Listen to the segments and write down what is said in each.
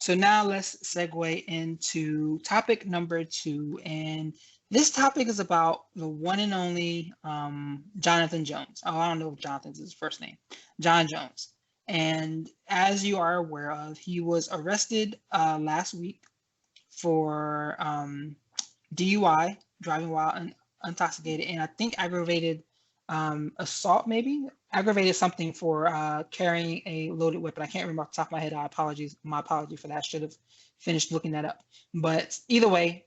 So now let's segue into topic number 2. And this topic is about the one and only Jonathan Jones. Oh, I don't know if Jonathan's his first name. Jon Jones. And as you are aware of, he was arrested last week for DUI, driving while intoxicated, and I think aggravated assault, maybe aggravated something for carrying a loaded weapon. I can't remember off the top of my head. My apology for that. I should have finished looking that up. But either way,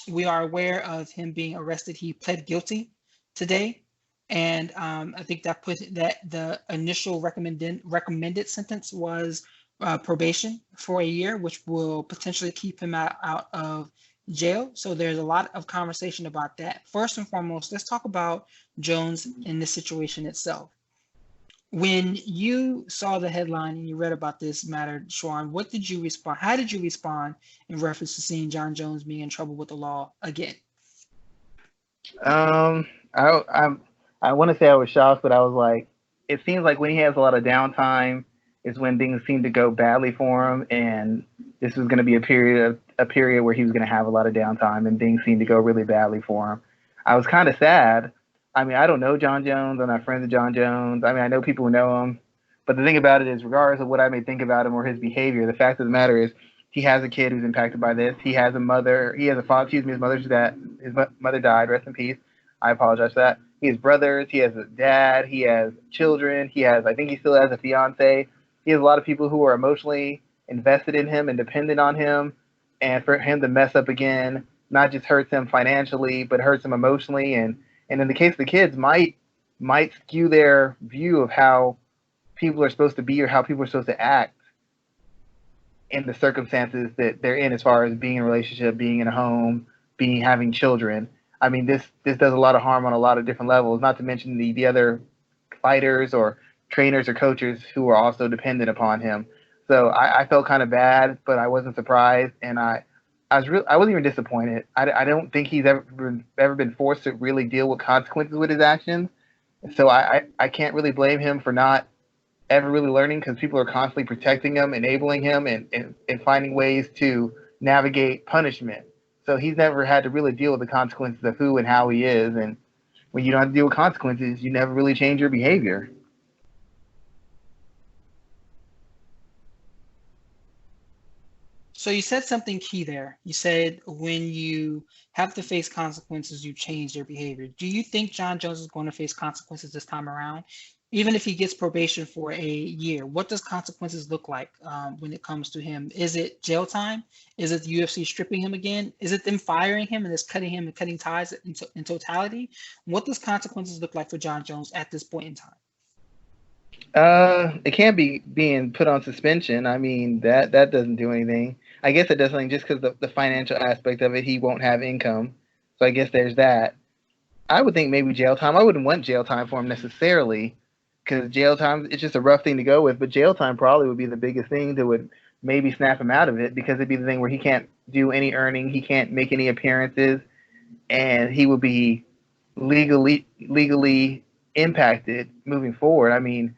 we are aware of him being arrested. He pled guilty today, and I think that put that the initial recommended sentence was probation for a year, which will potentially keep him out of jail. So there's a lot of conversation about that. First and foremost, let's talk about Jones in this situation itself. When you saw the headline and you read about this matter, Schwan, what did you respond? How did you respond in reference to seeing Jon Jones being in trouble with the law again? I want to say I was shocked, but I was like, it seems like when he has a lot of downtime is when things seem to go badly for him, and this was going to be a period where he was going to have a lot of downtime, and things seemed to go really badly for him. I was kind of sad. I mean, I don't know Jon Jones. I'm not friends with Jon Jones. I mean, I know people who know him, but the thing about it is, regardless of what I may think about him or his behavior, the fact of the matter is, he has a kid who's impacted by this. He has a mother. He has a father. Excuse me. His mother died. Rest in peace. I apologize for that. He has brothers. He has a dad. He has children. I think he still has a fiance. He has a lot of people who are emotionally invested in him and dependent on him. And for him to mess up again, not just hurts him financially, but hurts him emotionally. And in the case of the kids, might skew their view of how people are supposed to be or how people are supposed to act in the circumstances that they're in, as far as being in a relationship, being in a home, having children. I mean, this does a lot of harm on a lot of different levels. Not to mention the other fighters or trainers or coaches who are also dependent upon him. So I felt kind of bad, but I wasn't surprised, and I wasn't even disappointed. I don't think he's ever been forced to really deal with consequences with his actions. So I can't really blame him for not ever really learning, because people are constantly protecting him, enabling him, and finding ways to navigate punishment. So he's never had to really deal with the consequences of who and how he is. And when you don't have to deal with consequences, you never really change your behavior. So you said something key there. You said when you have to face consequences, you change your behavior. Do you think Jon Jones is going to face consequences this time around? Even if he gets probation for a year, what does consequences look like when it comes to him? Is it jail time? Is it the UFC stripping him again? Is it them firing him and just cutting him and cutting ties in totality? What does consequences look like for Jon Jones at this point in time? It can't be being put on suspension. I mean, that doesn't do anything. I guess it does something just because the financial aspect of it, he won't have income. So I guess there's that. I would think maybe jail time. I wouldn't want jail time for him necessarily, because jail time, it's just a rough thing to go with. But jail time probably would be the biggest thing that would maybe snap him out of it, because it'd be the thing where he can't do any earning, he can't make any appearances, and he would be legally impacted moving forward. I mean,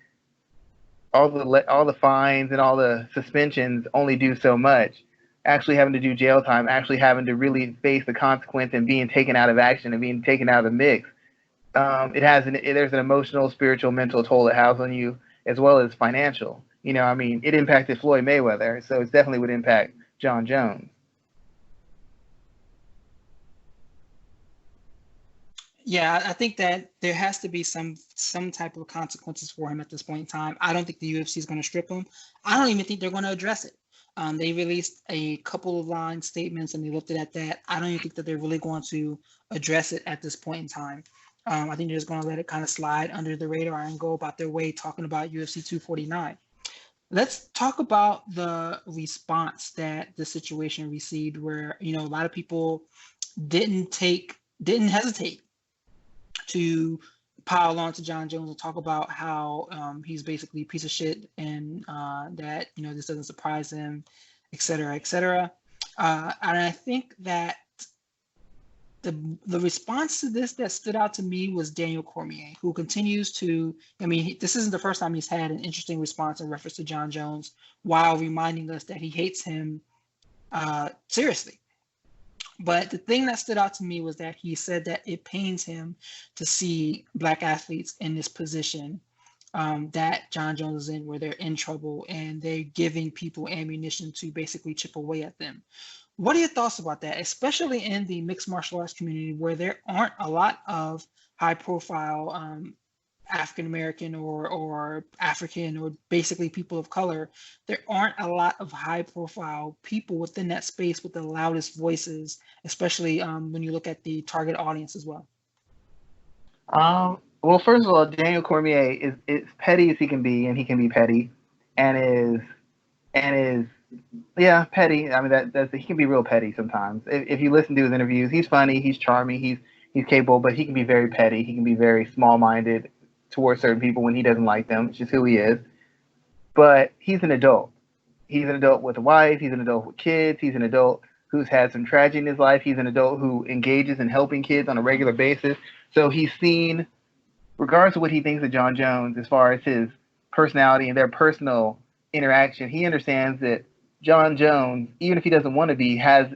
all the fines and all the suspensions only do so much. Actually having to do jail time, actually having to really face the consequence and being taken out of action and being taken out of the mix, there's an emotional, spiritual, mental toll it has on you, as well as financial. I mean, it impacted Floyd Mayweather, so it definitely would impact Jon Jones. Yeah, I think that there has to be some type of consequences for him at this point in time. I don't think the UFC is going to strip him. I don't even think they're going to address it. They released a couple of line statements and they looked at that. I don't even think that they're really going to address it at this point in time. I think they're just going to let it kind of slide under the radar and go about their way talking about UFC 249. Let's talk about the response that the situation received, where a lot of people didn't hesitate to pile on to Jon Jones and talk about how he's basically a piece of shit, and that this doesn't surprise him, et cetera, et cetera. And I think that the response to this that stood out to me was Daniel Cormier, who continues to, I mean, this isn't the first time he's had an interesting response in reference to Jon Jones, while reminding us that he hates him seriously. But the thing that stood out to me was that he said that it pains him to see Black athletes in this position that Jon Jones is in, where they're in trouble and they're giving people ammunition to basically chip away at them. What are your thoughts about that, especially in the mixed martial arts community, where there aren't a lot of high-profile African American or African or basically people of color? There aren't a lot of high-profile people within that space with the loudest voices, especially when you look at the target audience as well. Well, first of all, Daniel Cormier is petty as he can be, and he can be petty, and is yeah, petty. I mean, that's he can be real petty sometimes. If you listen to his interviews, he's funny, he's charming, he's capable, but he can be very petty. He can be very small-minded towards certain people when he doesn't like them. It's just who he is. But he's an adult. He's an adult with a wife. He's an adult with kids. He's an adult who's had some tragedy in his life. He's an adult who engages in helping kids on a regular basis. So he's seen, regardless of what he thinks of Jon Jones, as far as his personality and their personal interaction, he understands that Jon Jones, even if he doesn't want to be, has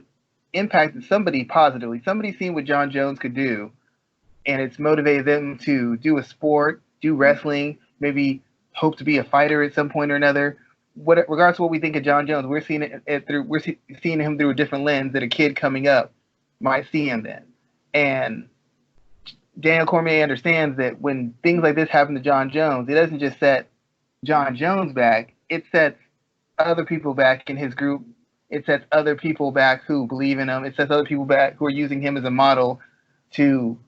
impacted somebody positively. Somebody's seen what Jon Jones could do, and it's motivated them to do a sport, do wrestling, maybe hope to be a fighter at some point or another. Regardless of what we think of Jon Jones, we're seeing seeing him through a different lens that a kid coming up might see him then. And Daniel Cormier understands that when things like this happen to Jon Jones, it doesn't just set Jon Jones back, it sets other people back in his group. It sets other people back who believe in him. It sets other people back who are using him as a model to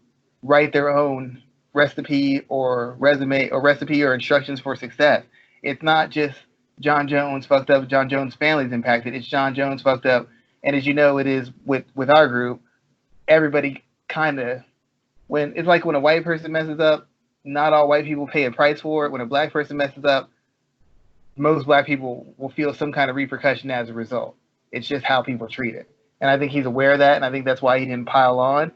write their own recipe or resume or recipe or instructions for success. It's not just Jon Jones fucked up, Jon Jones' family's impacted. It's Jon Jones fucked up. And as you know, it is with our group, everybody kind of, when it's like when a white person messes up, not all white people pay a price for it. When a black person messes up, most black people will feel some kind of repercussion as a result. It's just how people treat it. And I think he's aware of that, and I think that's why he didn't pile on.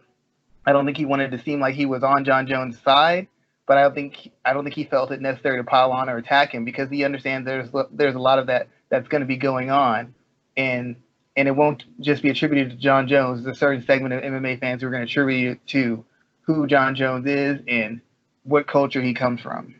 I don't think he wanted to seem like he was on Jon Jones' side, but I don't think he felt it necessary to pile on or attack him, because he understands there's a lot of that's going to be going on, and it won't just be attributed to Jon Jones. There's a certain segment of MMA fans who are going to attribute it to who Jon Jones is and what culture he comes from.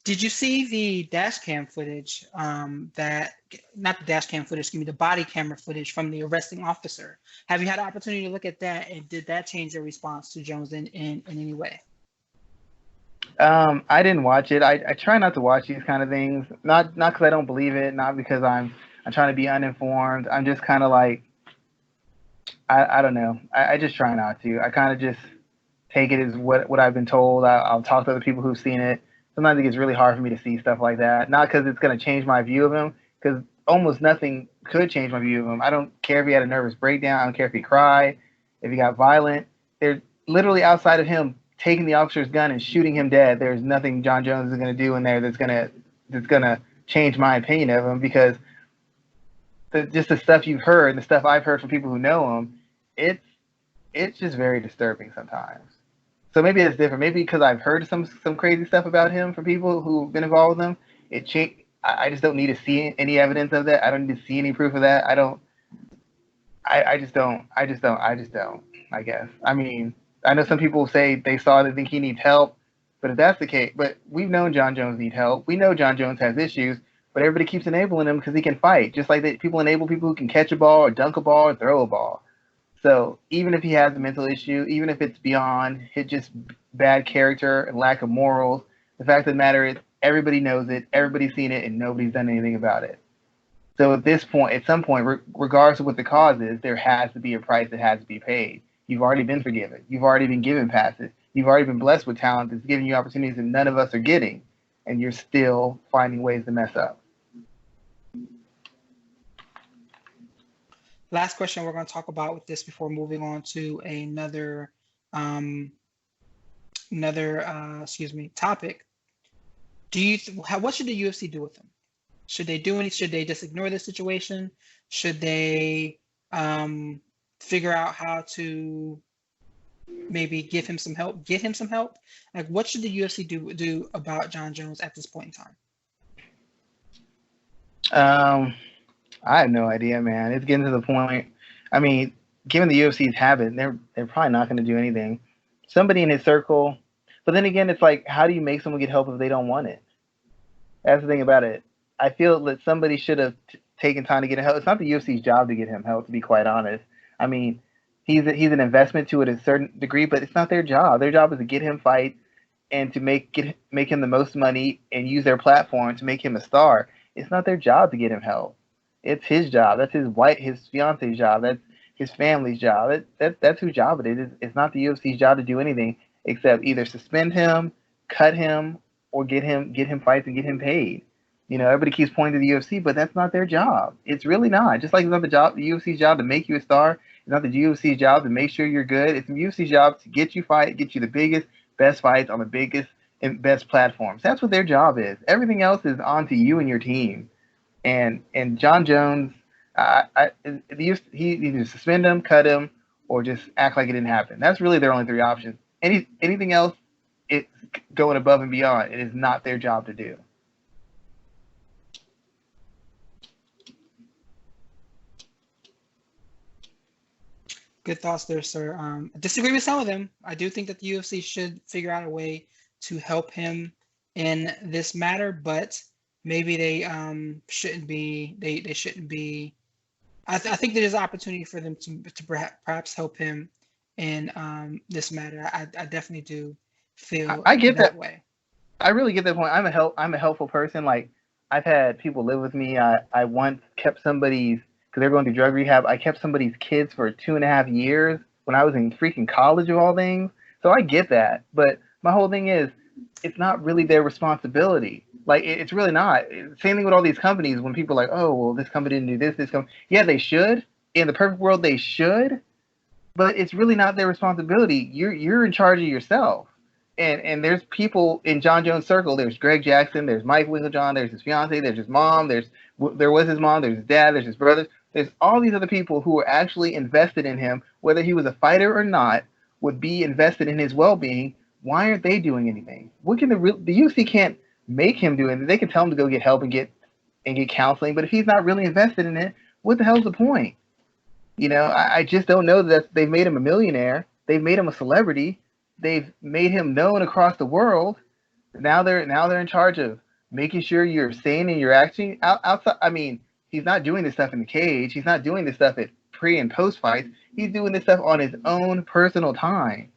Did you see the dash cam footage not the dash cam footage, excuse me, the body camera footage from the arresting officer? Have you had an opportunity to look at that, and did that change your response to Jones in any way? I didn't watch it. I try not to watch these kind of things, not because I don't believe it, not because I'm trying to be uninformed. I'm just kind of like, I don't know. I just try not to. I kind of just take it as what I've been told. I'll talk to other people who've seen it. Sometimes it gets really hard for me to see stuff like that. Not because it's going to change my view of him, because almost nothing could change my view of him. I don't care if he had a nervous breakdown. I don't care if he cried, if he got violent. They're literally outside of him taking the officer's gun and shooting him dead. There's nothing Jon Jones is going to do in there that's gonna change my opinion of him, because just the stuff you've heard and the stuff I've heard from people who know him, it's just very disturbing sometimes. So maybe it's different. Maybe because I've heard some crazy stuff about him from people who've been involved with him. I just don't need to see any evidence of that. I don't need to see any proof of that. I just don't. I guess. I mean, I know some people say they saw it and think he needs help, but if that's the case, but we've known Jon Jones needs help. We know Jon Jones has issues, but everybody keeps enabling him because he can fight. Just like people enable people who can catch a ball or dunk a ball or throw a ball. So even if he has a mental issue, even if it's beyond his just bad character and lack of morals, the fact of the matter is everybody knows it, everybody's seen it, and nobody's done anything about it. So at some point, regardless of what the cause is, there has to be a price that has to be paid. You've already been forgiven. You've already been given passes. You've already been blessed with talent that's giving you opportunities that none of us are getting, and you're still finding ways to mess up. Last question we're going to talk about with this before moving on to another topic. What should the UFC do with him? Should they do any? Should they just ignore the situation? Should they figure out how to maybe give him some help? Get him some help? Like, what should the UFC do about Jon Jones at this point in time? I have no idea, man. It's getting to the point. I mean, given the UFC's habit, they're probably not going to do anything. Somebody in his circle, but then again, it's like, how do you make someone get help if they don't want it? That's the thing about it. I feel that somebody should have taken time to get him help. It's not the UFC's job to get him help, to be quite honest. I mean, he's an investment to it at a certain degree, but it's not their job. Their job is to get him fight and to make him the most money and use their platform to make him a star. It's not their job to get him help. It's his job. That's his fiance's job. That's his family's job. That's whose job it is. It's not the UFC's job to do anything except either suspend him, cut him, or get him fights and get him paid. You know, everybody keeps pointing to the UFC, but that's not their job. It's really not. Just like it's not the UFC's job to make you a star. It's not the UFC's job to make sure you're good. It's the UFC's job to get you the biggest, best fights on the biggest and best platforms. That's what their job is. Everything else is on to you and your team. And Jon Jones, he either suspend him, cut him, or just act like it didn't happen. That's really their only three options. Anything else, it's going above and beyond. It is not their job to do. Good thoughts there, sir. I disagree with some of them. I do think that the UFC should figure out a way to help him in this matter, but maybe they shouldn't be. They shouldn't be. I think there's an opportunity for them to perhaps help him in this matter. I definitely do feel I get that way. I really get that point. I'm a helpful person. Like, I've had people live with me. I once kept somebody's, because they're going through drug rehab, I kept somebody's kids for 2.5 years when I was in freaking college of all things. So I get that. But my whole thing is, it's not really their responsibility. Like, it's really not. Same thing with all these companies. When people are like, oh, well, this company didn't do this company. Yeah, they should. In the perfect world, they should. But it's really not their responsibility. You're in charge of yourself. And there's people in Jon Jones' circle. There's Greg Jackson. There's Mike Winklejohn. There's his fiance. There's his mom. There was his mom. There's his dad. There's his brothers. There's all these other people who are actually invested in him, whether he was a fighter or not, would be invested in his well-being. Why aren't they doing anything? What can the UFC can't make him do anything? They can tell him to go get help and get counseling, but if he's not really invested in it, what the hell's the point? You know, I just don't know that they've made him a millionaire. They've made him a celebrity. They've made him known across the world. Now they're in charge of making sure you're sane and you're acting outside. I mean, he's not doing this stuff in the cage. He's not doing this stuff at pre and post fights. He's doing this stuff on his own personal time.